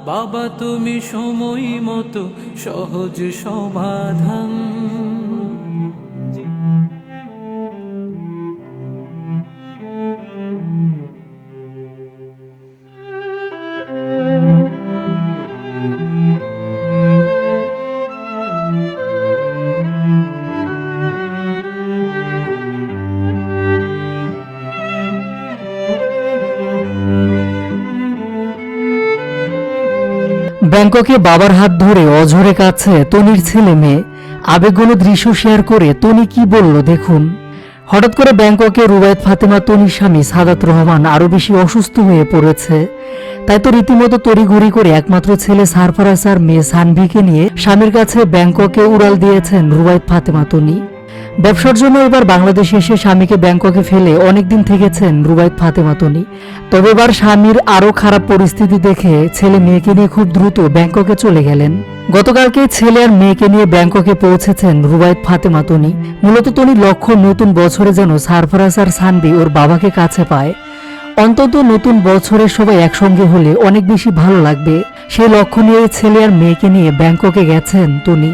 বাবা তুমি সময় মতো সহজ সমাধান। ব্যাংককে বাবার হাত ধরে অঝরে কাছে তনির ছেলে মেয়ে। আবেগঘন দৃশ্য শেয়ার করে তনি কি বলল দেখুন। হঠাৎ করে ব্যাংককে রুবায়েত ফাতেমা তনির স্বামী সাদাত রহমান আরো বেশি অসুস্থ হয়ে পড়েছে। তাই তো রীতিমতো তড়িঘড়ি করে একমাত্র ছেলে সারফারাজ আর মেয়ে সানভিকে নিয়ে স্বামীর কাছে ব্যাংককে উড়াল দিয়েছেন রুবায়েত ফাতেমা তনি। ব্যবসার জন্য এবার বাংলাদেশে এসে স্বামীকে ব্যাংককে ফেলে অনেকদিন থেকেছেন রুবায়েত ফাতেমা তনি। তবে এবার স্বামীর আরো খারাপ পরিস্থিতি দেখে ছেলে মেয়েকে নিয়ে খুব দ্রুত ব্যাংককে চলে গেলেন। গতকালকে ছেলে আর মেয়েকে নিয়ে ব্যাংককে পৌঁছেছেন রুবায়েত ফাতেমা তনি। মূলত তনির লক্ষ্য নতুন বছরে যেন সারফারাজ আর সানভি ওর বাবাকে কাছে পায়। অন্তত নতুন বছরে সবাই একসঙ্গে হলে অনেক বেশি ভালো লাগবে, সেই লক্ষ্য নিয়ে ছেলে আর মেয়েকে নিয়ে ব্যাংককে গেছেন তনি।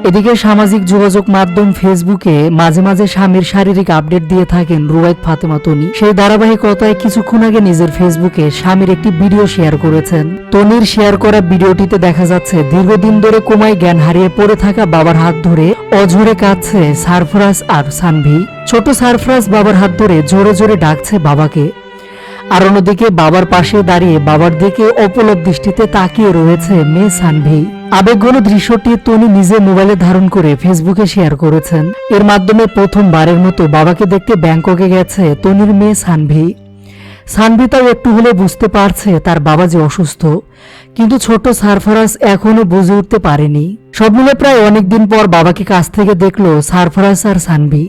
এদিকে সামাজিক যোগাযোগ মাধ্যম ফেসবুকে মাঝে মাঝে স্বামীর শারীরিক আপডেট দিয়ে থাকেন রুবায়েত ফাতেমা তনি। সেই ধারাবাহিকতায় কিছুক্ষণ আগে নিজের ফেসবুকে স্বামীর একটি ভিডিও শেয়ার করেছেন। তনির শেয়ার করা ভিডিওটিতে দেখা যাচ্ছে দীর্ঘদিন ধরে কোমায় জ্ঞান হারিয়ে পড়ে থাকা বাবার হাত ধরে অঝরে কাঁদছে সারফরাজ আর সানভি। ছোট সারফরাজ বাবার হাত ধরে জোরে জোরে ডাকছে বাবাকে। আর অন্যদিকে বাবার পাশে দাঁড়িয়ে বাবার দিকে অপলক দৃষ্টিতে তাকিয়ে রয়েছে মেয়ে সানভি। আবেগঘন দৃশ্যটি তনি নিজে মোবাইলে ধারণ করে ফেসবুকে শেয়ার করেছেন। এর মাধ্যমে প্রথমবারের মতো বাবাকে দেখতে ব্যাংককে গেছে তনির মেয়ে সানভি। সানভি তাও একটু হলে বুঝতে পারছে তার বাবা যে অসুস্থ, কিন্তু ছোট সারফারাজ এখনো বুঝে উঠতে পারেনি। সব মিলে প্রায় অনেকদিন পর বাবাকে কাছ থেকে দেখলো সারফারাজ আর সানভি।